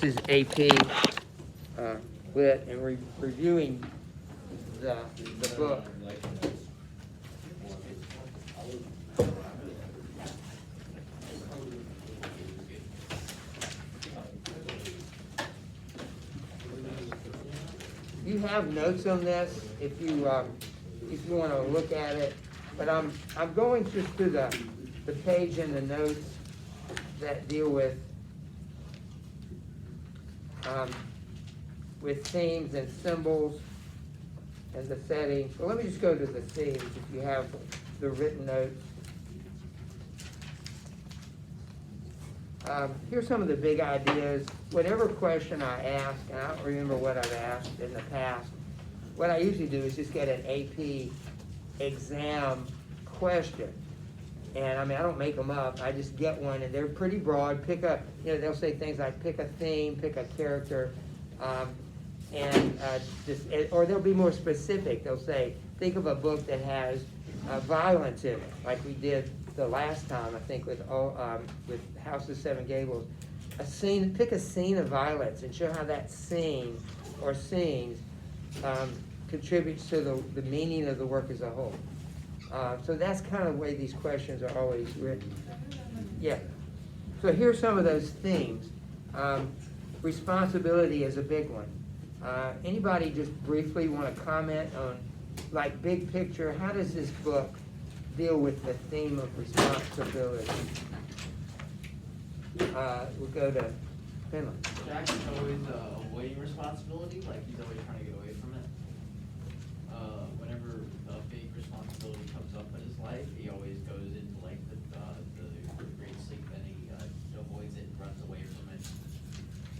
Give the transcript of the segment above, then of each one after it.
This is AP Lit and reviewing the book. You have notes on this if you want to look at it, but I'm going just through the page and the notes that deal with themes and symbols and the settings. Well, let me just go to the themes if you have the written notes. Here's some of the big ideas. Whatever question I ask, and I don't remember what I've asked in the past, what I usually do is just get an AP exam question. And I mean, I don't make them up. I just get one, and they're pretty broad. They'll say things like pick a theme, pick a character, or they'll be more specific. They'll say, think of a book that has violence in it, like we did the last time, I think, with House of Seven Gables. Pick a scene of violence and show how that scene or scenes contributes to the meaning of the work as a whole. So that's kind of the way these questions are always written. Yeah. So here's some of those themes. Responsibility is a big one. Anybody just briefly want to comment on, like, big picture, how does this book deal with the theme of responsibility? We'll go to Finland. Jack is always avoiding responsibility, like he's always trying to get away from it. Whenever a big responsibility comes up in his life, he always goes into like the great sleep and he avoids it and runs away from it.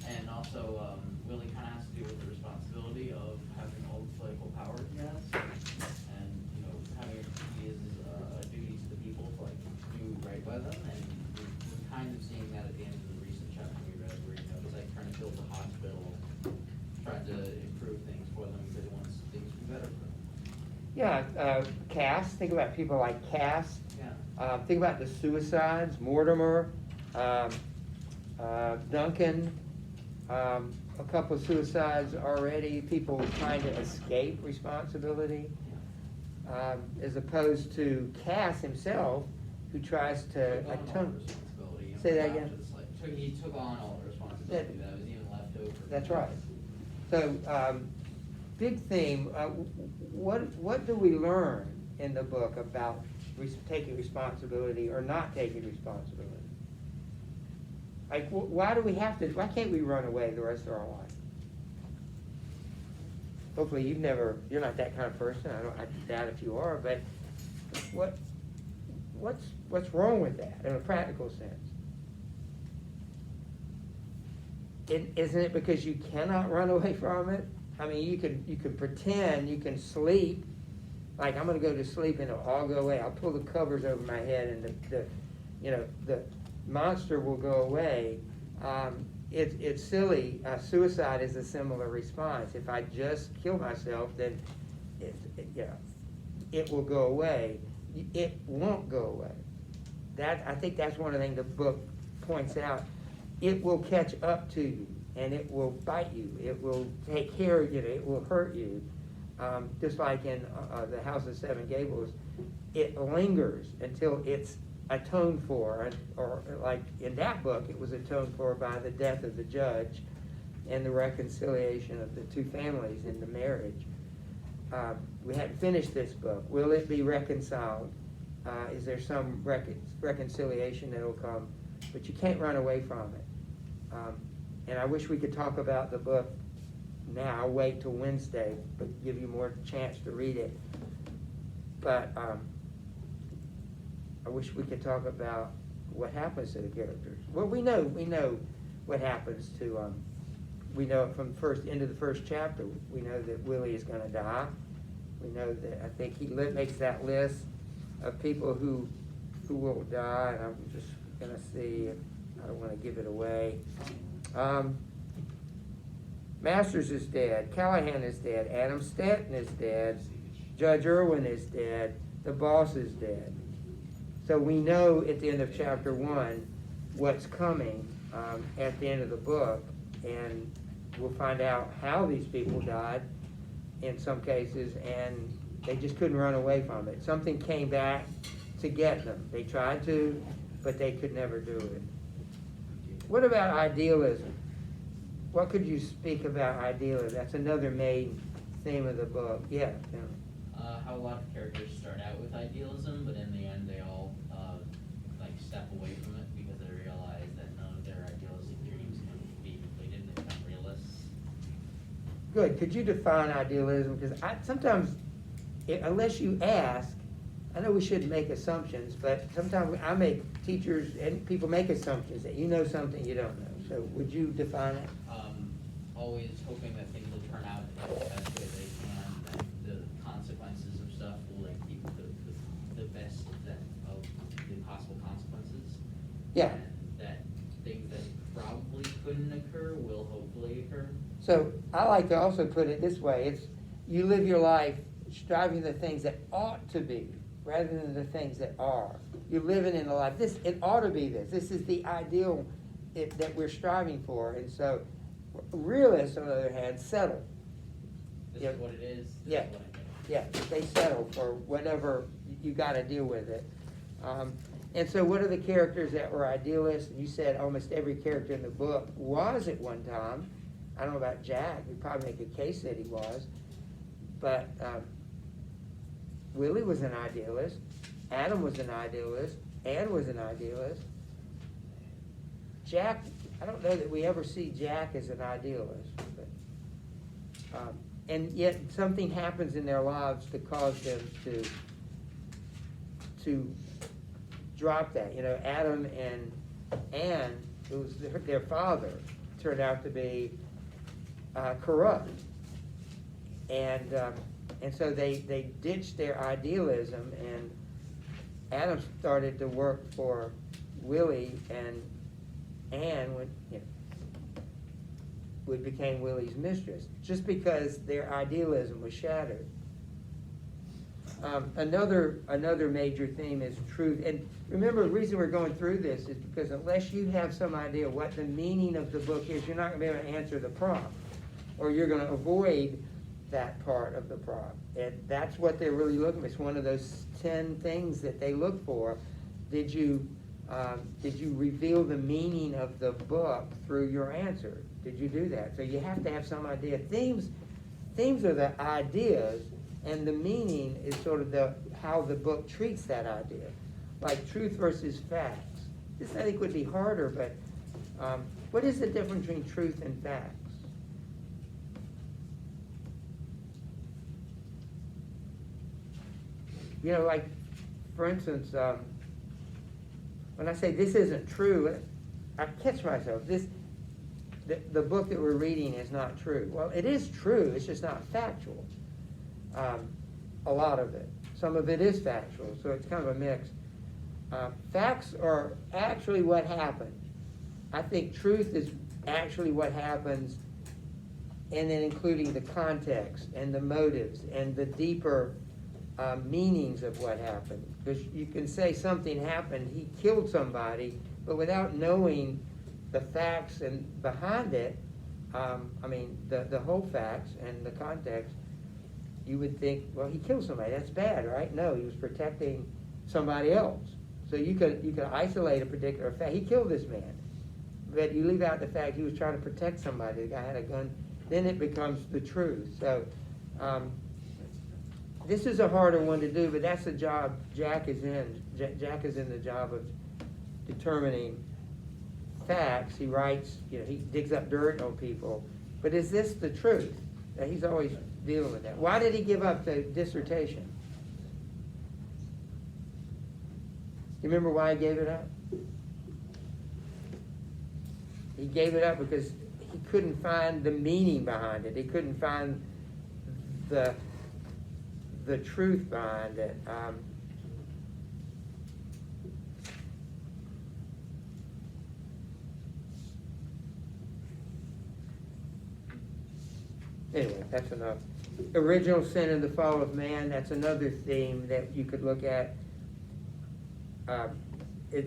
And also, Willie kind of has to deal with the responsibility of having all the political power he has, and having his duties to the people to like do right by them. And we're kind of seeing that at the end of the recent chapter we read, where he's like trying to build the hospital, trying to improve things for them because he wants things to be better for them. Yeah, Cass. Think about people like Cass. Yeah. Think about the suicides, Mortimer, Duncan, a couple of suicides already, people trying to escape responsibility, as opposed to Cass himself, who tries to atone. Say that again? He took on all the responsibility that was even left over. That's right. So, big theme, what do we learn in the book about taking responsibility or not taking responsibility? Like, why can't we run away the rest of our life? Hopefully you're not that kind of person. I doubt if you are, but what's wrong with that in a practical sense? Isn't it because you cannot run away from it? I mean, you can pretend, you can sleep, like I'm going to go to sleep and it'll all go away. I'll pull the covers over my head and the monster will go away. It's silly. Suicide is a similar response. If I just kill myself, then it will go away. It won't go away. I think that's one of the things the book points out. It will catch up to you, and it will bite you. It will take care of you. It will hurt you. Just like in the House of Seven Gables, it lingers until it's atoned for, or like in that book, it was atoned for by the death of the judge and the reconciliation of the two families in the marriage. We hadn't finished this book. Will it be reconciled? Is there some reconciliation that will come? But you can't run away from it. And I wish we could talk about the book now, wait till Wednesday, but give you more chance to read it. But I wish we could talk about what happens to the characters. Well, we know what happens to, we know it from the end of the first chapter. We know that Willie is going to die. We know that, I think he makes that list of people who will die, and I'm just going to see, I don't want to give it away. Masters is dead, Callahan is dead, Adam Stanton is dead, Judge Irwin is dead, the boss is dead. So we know at the end of chapter 1 what's coming at the end of the book. and we'll find out how these people died in some cases, and they just couldn't run away from it. Something came back to get them. They tried to, but they could never do it. What about idealism? What could you speak about idealism? That's another main theme of the book. Yeah. How a lot of characters start out with idealism, but in the end they all like step away from it because they realize that none of their idealistic dreams can be completed and they become realists. Good. Could you define idealism? Because sometimes, unless you ask, I know we shouldn't make assumptions, but sometimes teachers and people make assumptions that you know something you don't know. So would you define it? Always hoping that things will turn out the best way they can, that the consequences of stuff will like keep the best of the possible consequences. Yeah. And that things that probably couldn't occur will hopefully occur. So I like to also put it this way. It's you live your life striving the things that ought to be rather than the things that are. You're living in a life. It ought to be this. This is the ideal that we're striving for. And so realists, on the other hand, settle. This Yeah. is what it is. This Yeah. is what I get. Yeah, they settle for whatever you got to deal with it. And so what are the characters that were idealists? You said almost every character in the book was at one time. I don't know about Jack. We probably make a case that he was. But Willie was an idealist. Adam was an idealist. Ann was an idealist. Jack, I don't know that we ever see Jack as an idealist. But, and yet something happens in their lives to cause them to drop that. You know, Adam and Ann, it was their father, turned out to be corrupt. And so they ditched their idealism, and Adam started to work for Willie, and Anne became Willie's mistress, just because their idealism was shattered. Another major theme is truth. And remember, the reason we're going through this is because unless you have some idea what the meaning of the book is, you're not going to be able to answer the prompt, or you're going to avoid that part of the prompt. And that's what they're really looking for. It's one of those 10 things that they look for. Did you reveal the meaning of the book through your answer? Did you do that? So you have to have some idea. Themes are the ideas, and the meaning is sort of how the book treats that idea. Like truth versus facts. This I think would be harder, but what is the difference between truth and facts? You know, like, for instance, when I say this isn't true, I catch myself. The book that we're reading is not true. Well, it is true, it's just not factual. A lot of it. Some of it is factual, so it's kind of a mix. Facts are actually what happened. I think truth is actually what happens, and then including the context and the motives and the deeper meanings of what happened. Because you can say something happened, he killed somebody, but without knowing the facts and behind it, the whole facts and the context, you would think, well, he killed somebody, that's bad, right? No, he was protecting somebody else. So you could isolate a particular fact. He killed this man, but you leave out the fact he was trying to protect somebody. The guy had a gun. Then it becomes the truth. So this is a harder one to do, but that's the job Jack is in. Jack is in the job of determining facts. He writes, he digs up dirt on people. But is this the truth? He's always dealing with that. Why did he give up the dissertation? You remember why he gave it up? He gave it up because he couldn't find the meaning behind it. He couldn't find the truth behind it. Anyway, that's enough. Original sin and the fall of man, that's another theme that you could look at.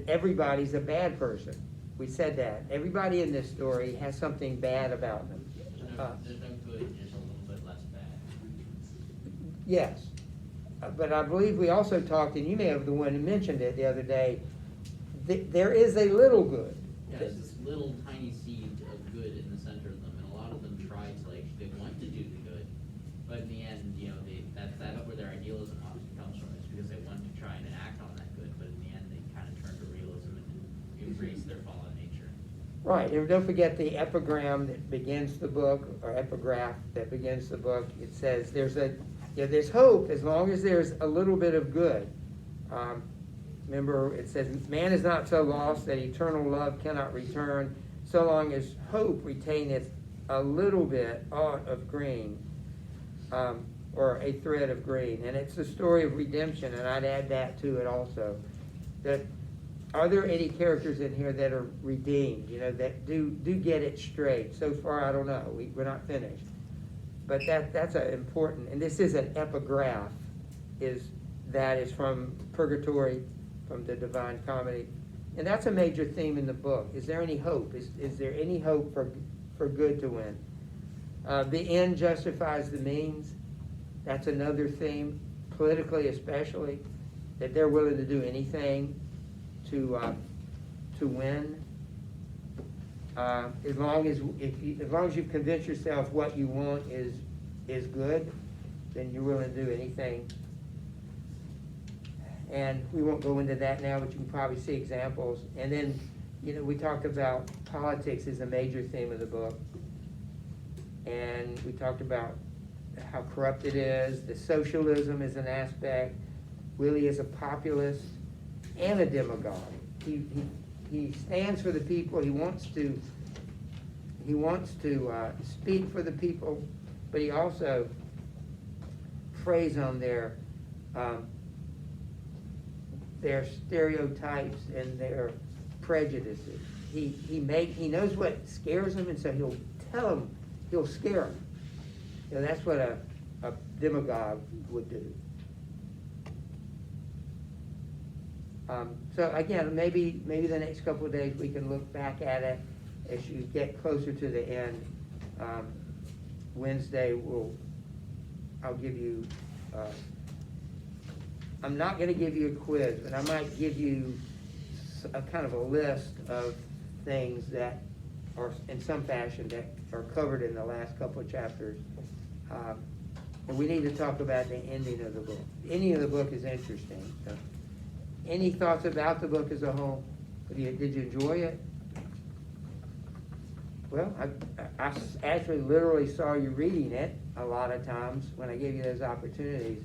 Everybody's a bad person. We said that. Everybody in this story has something bad about them. There's no good, just a little bit less bad. Yes. But I believe we also talked, and you may have the one who mentioned it the other day, there is a little good. Yeah, there's this little tiny seed of good in the center of them, and a lot of them try to, like, they want to do the good, but in the end, you know, that's where their idealism often comes from, is because they want to try and act on that good, but in the end, they kind of turn to realism and embrace their fallen nature. Right, and don't forget the epigram that begins the book, or epigraph that begins the book. It says there's hope as long as there's a little bit of good. Remember, it says, man is not so lost that eternal love cannot return, so long as hope retaineth a little bit of green, or a thread of green. And it's the story of redemption, and I'd add that to it also. That are there any characters in here that are redeemed, you know, that do get it straight? So far, I don't know. We're not finished. But that's an important, and this is an epigraph, is from Purgatory, from the Divine Comedy. And that's a major theme in the book. Is there any hope? Is there any hope for good to win? The end justifies the means. That's another theme, politically especially, that they're willing to do anything to win. As long as you've convinced yourself what you want is good, then you're willing to do anything. And we won't go into that now, but you can probably see examples. And then, you know, we talked about politics is a major theme of the book. And we talked about how corrupt it is. The socialism is an aspect. Willie is a populist and a demagogue. He stands for the people. He wants to speak for the people, but he also preys on their stereotypes and their prejudices. He knows what scares them, and so he'll tell them, he'll scare them. You know, that's what a demagogue would do. So again, maybe the next couple of days we can look back at it as you get closer to the end. Wednesday I'll give you. I'm not going to give you a quiz, but I might give you a kind of a list of things that are in some fashion that are covered in the last couple of chapters. And we need to talk about the ending of the book. The ending of the book is interesting. So, any thoughts about the book as a whole? Did you enjoy it? Well, I actually literally saw you reading it a lot of times when I gave you those opportunities.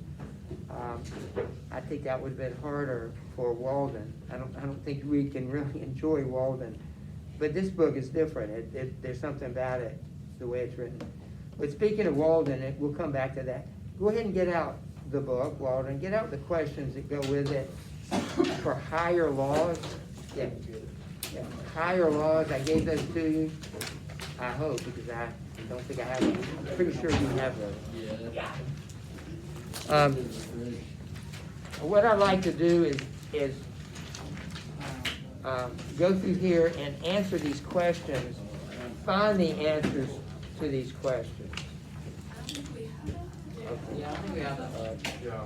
I think that would have been harder for Walden. I don't think we can really enjoy Walden. But this book is different. There's something about it, the way it's written. But speaking of Walden, we'll come back to that. Go ahead and get out the book, Walden. Get out the questions that go with it. For higher laws, yeah, higher laws, I gave those to you. I hope, because I don't think I have them. I'm pretty sure you have those. Yeah. What I'd like to do is go through here and answer these questions, find the answers to these questions. Okay. Yeah, I think we have that. Yeah.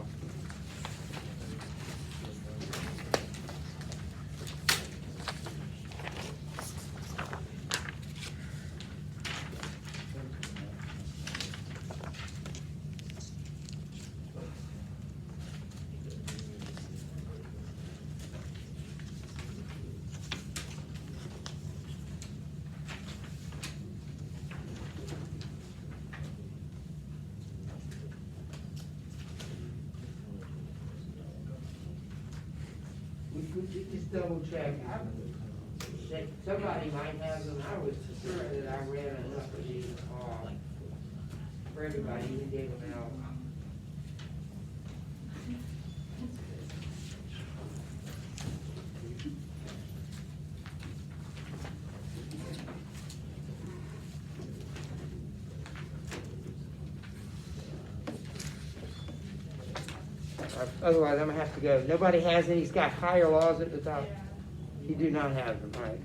We just double check. Somebody might have them. I was certain that I read enough of these all for everybody. You gave them out. Otherwise, I'm gonna have to go. Nobody has any. He's got higher laws at the top. You do not have them, all right?